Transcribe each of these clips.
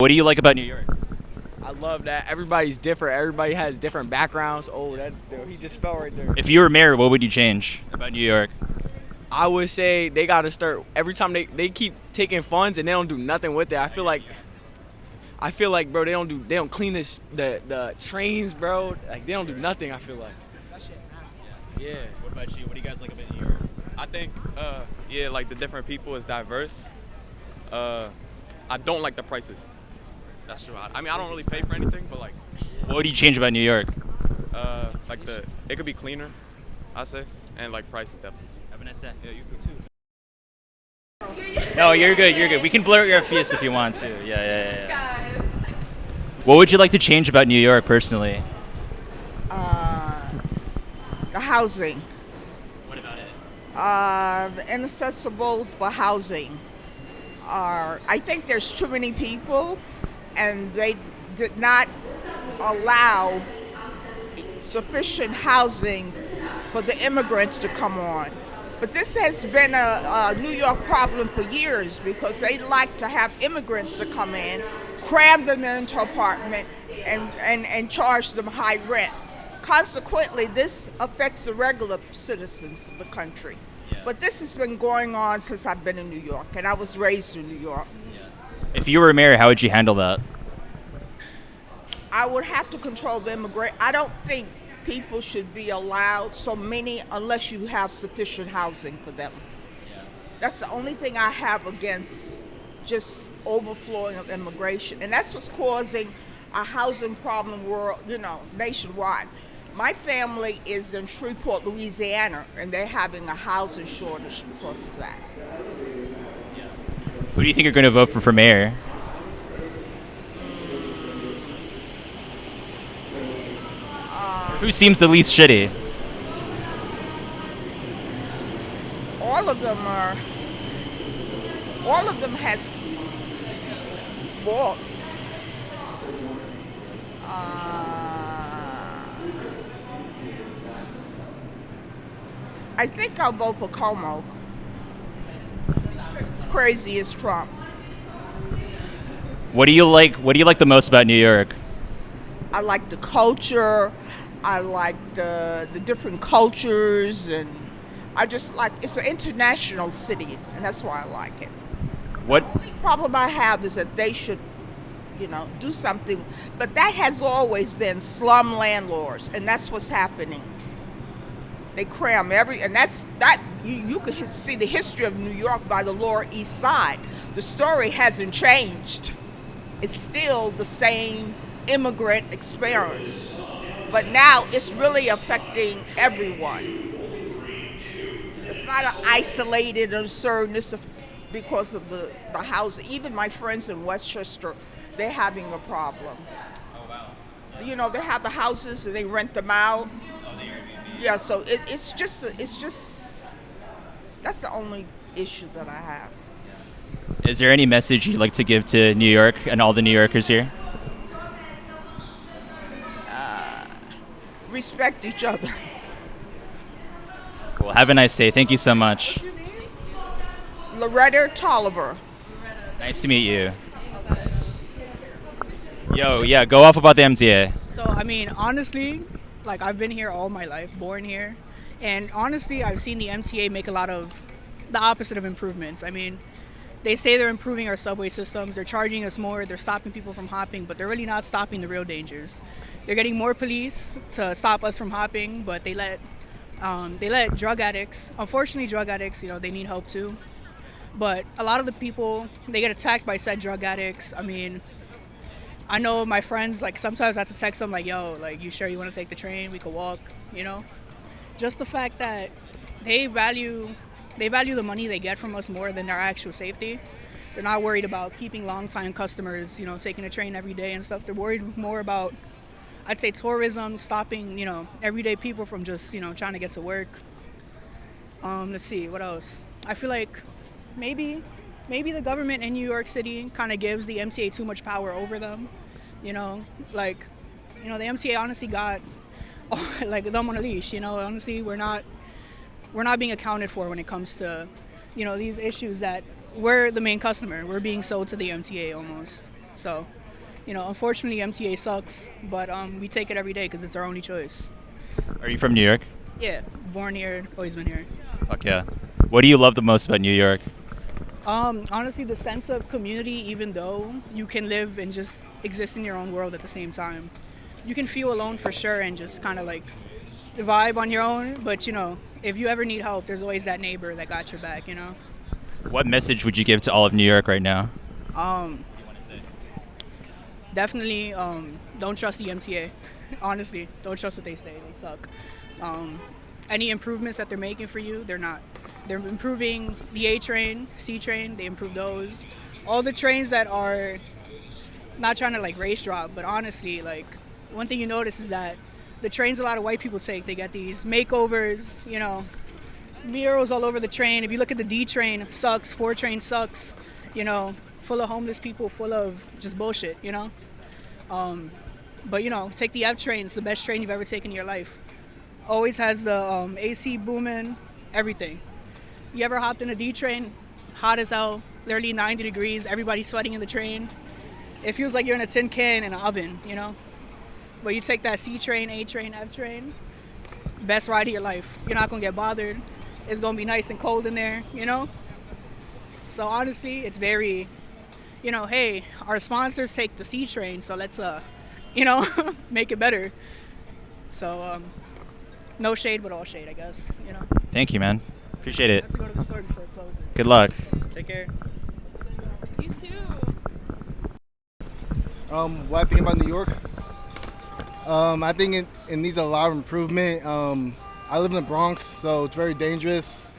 What do you like about New York? I love that everybody's different. Everybody has different backgrounds. Oh, that dude, he just fell right there. If you were mayor, what would you change about New York? I would say they got to start every time they keep taking funds and they don't do nothing with it. I feel like bro, they don't clean the trains, bro. Like they don't do nothing. I feel like. That shit nasty. Yeah. What about you? What do you guys like about New York? I think, yeah, like the different people is diverse. I don't like the prices. That's true. I mean, I don't really pay for anything, but like, What would you change about New York? like it could be cleaner, I say, and like prices definitely. Have a nice day. Yeah, you too. No, you're good. You're good. We can blur your face if you want to. Yeah. What would you like to change about New York personally? The housing, What about it? inaccessible for housing. I think there's too many people, and they did not allow sufficient housing for the immigrants to come on. But this has been a New York problem for years because they like to have immigrants to come in, cram them into an apartment, and charge them high rent. Consequently, this affects the regular citizens of the country. But this has been going on since I've been in New York, and I was raised in New York. If you were mayor, how would you handle that? I would have to control the immigrant. I don't think people should be allowed so many unless you have sufficient housing for them. That's the only thing I have against just overflowing of immigration, and that's what's causing a housing problem nationwide. My family is in Shreveport, Louisiana, and they're having a housing shortage because of that. Who do you think you're going to vote for mayor? Who seems the least shitty? All of them has faults. I think I'll vote for Como. He's just as crazy as Trump. What do you like? What do you like the most about New York? I like the culture. I like the different cultures, and I just like it's an international city, and that's why I like it. What? The only problem I have is that they should, do something. But that has always been slum landlords, and that's what's happening. They cram you can see the history of New York by the Lower East Side. The story hasn't changed. It's still the same immigrant experience. But now it's really affecting everyone. It's not an isolated absurdness because of the housing. Even my friends in Westchester, they're having a problem. Oh wow. They have the houses and they rent them out. Oh, the Airbnb. Yeah, so it's just that's the only issue that I have. Is there any message you'd like to give to New York and all the New Yorkers here? Respect each other. Well, have a nice day. Thank you so much. Loretta Tolliver. Nice to meet you. Yo, yeah, go off about the MTA. So, I mean, honestly, like, I've been here all my life, born here. And honestly, I've seen the MTA make a lot of the opposite of improvements. I mean, they say they're improving our subway systems. They're charging us more. They're stopping people from hopping, but they're really not stopping the real dangers. They're getting more police to stop us from hopping, but they let drug addicts. Unfortunately, drug addicts, they need help too. But a lot of the people, they get attacked by said drug addicts. I mean, I know my friends, like, sometimes I have to text them, like, yo, like, you sure you want to take the train? We could walk, Just the fact that they value the money they get from us more than their actual safety. They're not worried about keeping long-time customers, taking a train every day and stuff. They're worried more about, I'd say, tourism, stopping, everyday people from just, trying to get to work. Let's see, what else? I feel like maybe the government in New York City kind of gives the MTA too much power over them. The MTA honestly got like them on a leash. Honestly, we're not being accounted for when it comes to, these issues that we're the main customer. We're being sold to the MTA almost. So, unfortunately, MTA sucks, but we take it every day because it's our only choice. Are you from New York? Yeah, born here, always been here. Fuck yeah. What do you love the most about New York? Honestly, the sense of community, even though you can live and just exist in your own world at the same time. You can feel alone for sure and just kind of like vibe on your own, but if you ever need help, there's always that neighbor that got your back, What message would you give to all of New York right now? Definitely don't trust the MTA. Honestly, don't trust what they say. They suck. Any improvements that they're making for you, they're not. They're improving the A train, C train, they improve those. All the trains that are not trying to like race drop, but honestly, like one thing you notice is that the trains a lot of white people take, they get these makeovers, murals all over the train. If you look at the D train, sucks, 4 train sucks, full of homeless people, full of just bullshit, But take the F train, it's the best train you've ever taken in your life. Always has the AC booming, everything. You ever hopped in a D train? Hot as hell, literally 90 degrees, everybody's sweating in the train. It feels like you're in a tin can in an oven, But you take that C train, A train, F train, best ride of your life. You're not gonna get bothered. It's gonna be nice and cold in there, So honestly, it's very, hey, our sponsors take the C train, so let's, make it better. So, no shade, but all shade, I guess, Thank you, man. Appreciate it. I have to go to the store before it closes. Good luck. Take care. You too. What I think about New York? I think it needs a lot of improvement. I live in the Bronx, so it's very dangerous.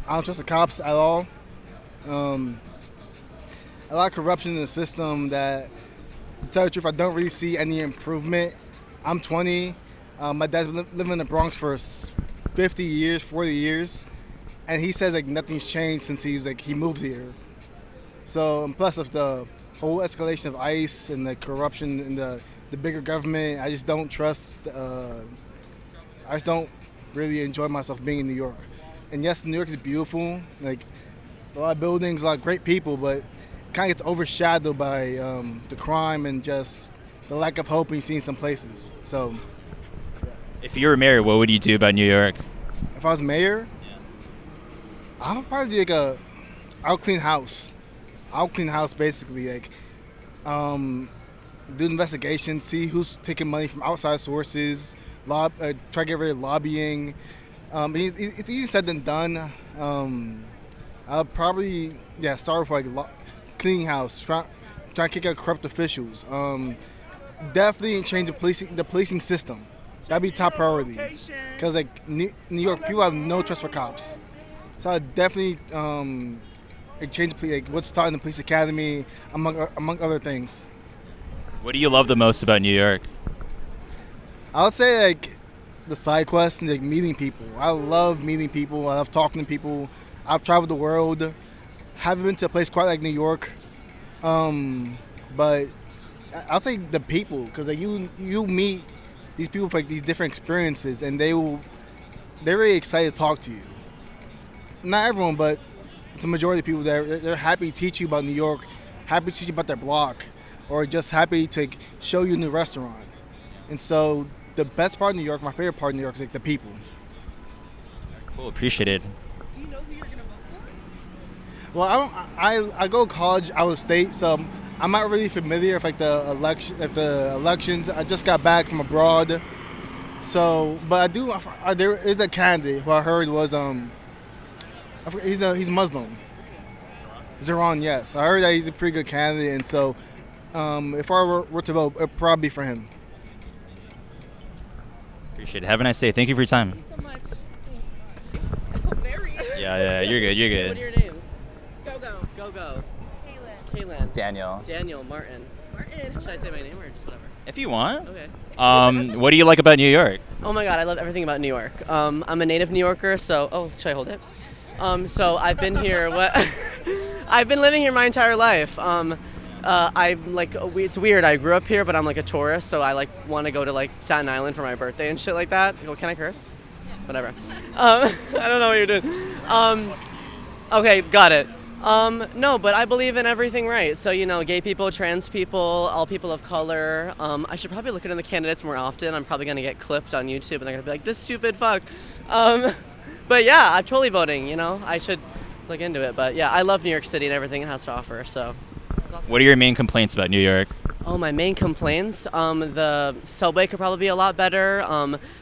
I don't trust the cops at all. A lot of corruption in the system that, to tell you the truth, I don't really see any improvement. I'm 20. My dad's been living in the Bronx for 50 years, 40 years. And he says like nothing's changed since he moved here. So, and plus of the whole escalation of ICE and the corruption in the bigger government, I just don't trust. I just don't really enjoy myself being in New York. And yes, New York is beautiful, like a lot of buildings, a lot of great people, but it kind of gets overshadowed by the crime and just the lack of hope you see in some places. So, If you were mayor, what would you do about New York? if I was mayor, I would probably do I'll clean house. I'll clean house basically, like do investigations, see who's taking money from outside sources, try to get rid of lobbying. It's easier said than done. I'll probably start with cleaning house, try to kick out corrupt officials. Definitely change the policing system. That'd be top priority. Because New York, people have no trust for cops. So I'd definitely change what's taught in the police academy, among other things. What do you love the most about New York? I would say the side quests and meeting people. I love meeting people. I love talking to people. I've traveled the world. Haven't been to a place quite like New York, but I'll say the people, because you meet these people with these different experiences, and they're really excited to talk to you. Not everyone, but it's a majority of people that they're happy to teach you about New York, happy to teach you about their block, or just happy to show you a new restaurant. And so the best part of New York, my favorite part of New York, is the people. Cool, appreciate it. Do you know who you're gonna vote for? Well, I go to college out of state, so I'm not really familiar with the elections. I just got back from abroad, so but there is a candidate who I heard was he's Muslim. Zoran, yes. I heard that he's a pretty good candidate, and so if I were to vote, it'd probably be for him. Appreciate it. Have a nice day. Thank you for your time. Thank you so much. Thanks. Oh, there he is. Yeah, you're good. You're What are good. your names? Go. Go. Kaylin. Kaylin. Daniel. Daniel. Martin. Martin. Should I say my name or just whatever? If you want. Okay. What do you like about New York? Oh my God, I love everything about New York. I'm a native New Yorker, so should I hold it? So I've been here. I've been living here my entire life. It's weird. I grew up here, but I'm a tourist, so I want to go to Staten Island for my birthday and shit like that. Well, can I curse? Whatever. I don't know what you're doing. Okay, got it. No, but I believe in everything right. So, gay people, trans people, all people of color. I should probably look into the candidates more often. I'm probably going to get clipped on YouTube and they're going to be like, this stupid fuck. But yeah, I'm totally voting, I should look into it. But yeah, I love New York City and everything it has to offer, so. What are your main complaints about New York? Oh, my main complaints. The subway could probably be a lot better.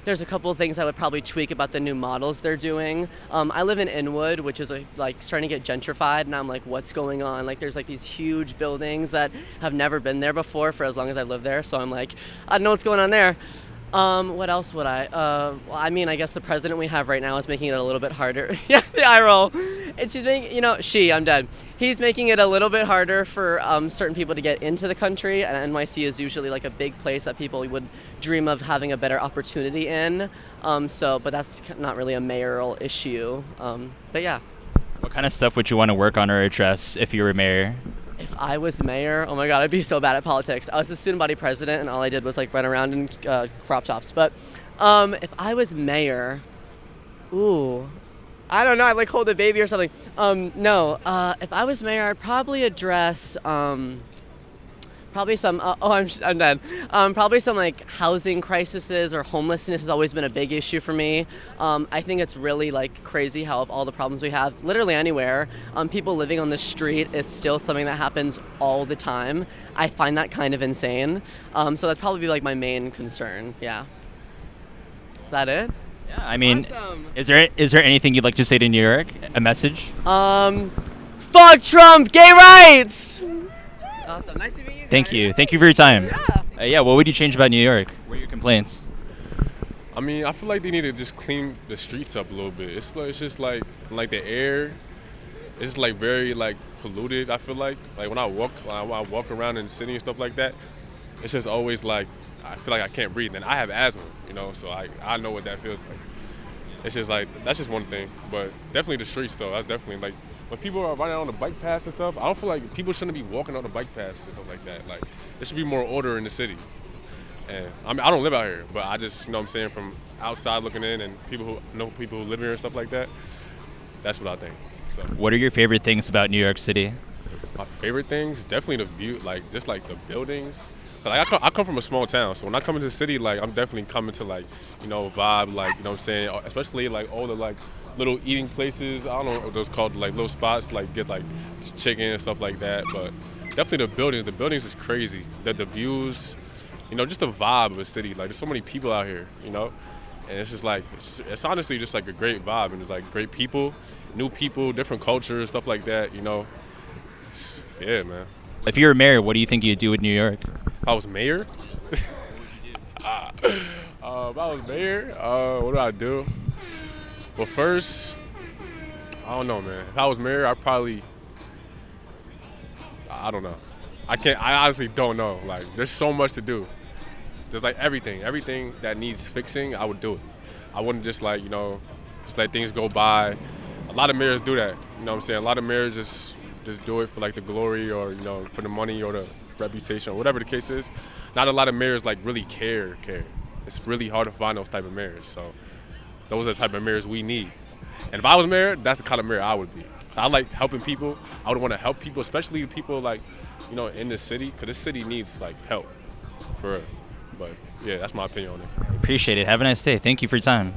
There's a couple of things I would probably tweak about the new models they're doing. I live in Inwood, which is starting to get gentrified, and I'm like, what's going on? There's these huge buildings that have never been there before for as long as I've lived there. So I'm like, I don't know what's going on there. What else would I? I guess the president we have right now is making it a little bit harder. Yeah, the eye roll. And she's making, I'm dead. He's making it a little bit harder for certain people to get into the country, and NYC is usually a big place that people would dream of having a better opportunity in. But that's not really a mayoral issue. But yeah. What kind of stuff would you want to work on or address if you were mayor? If I was mayor, oh my God, I'd be so bad at politics. I was the student body president, and all I did was run around in crop tops. But if I was mayor, I don't know. I'd hold a baby or something. No, if I was mayor, I'd probably address probably some. I'm dead. Probably some housing crises or homelessness has always been a big issue for me. I think it's really crazy how of all the problems we have, literally anywhere, people living on the street is still something that happens all the time. I find that kind of insane. So that's probably my main concern. Yeah. Is that it? Yeah. Awesome. Is there anything you'd like to say to New York? A message? Fuck Trump, gay rights. Awesome. Nice to meet you guys. Thank you. Thank you for your time. Yeah. What would you change about New York? What are your complaints? I feel like they need to just clean the streets up a little bit. It's just the air, it's very polluted. I feel like when I walk around in the city and stuff like that, it's just always I feel like I can't breathe. And I have asthma, so I know what that feels like. It's just that's just one thing, but definitely the streets though. That's definitely when people are riding on the bike paths and stuff, I don't feel like people shouldn't be walking on the bike paths and stuff like that. There should be more order in the city. And I don't live out here, but I just, from outside looking in and people who live here and stuff like that, that's what I think. So. What are your favorite things about New York City? My favorite things, definitely the view, just the buildings. I come from a small town, so when I come into the city, I'm definitely coming to vibe, especially all the little eating places. I don't know what those called, little spots, get chicken and stuff like that. But definitely the buildings. The buildings is crazy. The views, just the vibe of a city. There's so many people out here, and it's just it's honestly just a great vibe, and it's great people, new people, different cultures, stuff like that. Yeah, man. If you were mayor, what do you think you'd do with New York? If I was mayor? If I was mayor, what do I do? Well, first, I don't know, man. If I was mayor, I don't know. I honestly don't know. There's so much to do. There's everything that needs fixing, I would do it. I wouldn't just just let things go by. A lot of mayors do that, A lot of mayors just do it for the glory or, for the money or the reputation or whatever the case is. Not a lot of mayors really care. It's really hard to find those type of mayors. So those are the type of mayors we need. And if I was mayor, that's the kind of mayor I would be. I like helping people. I would want to help people, especially people in the city, because this city needs help for real. But yeah, that's my opinion on it. Appreciate it. Have a nice day. Thank you for your time.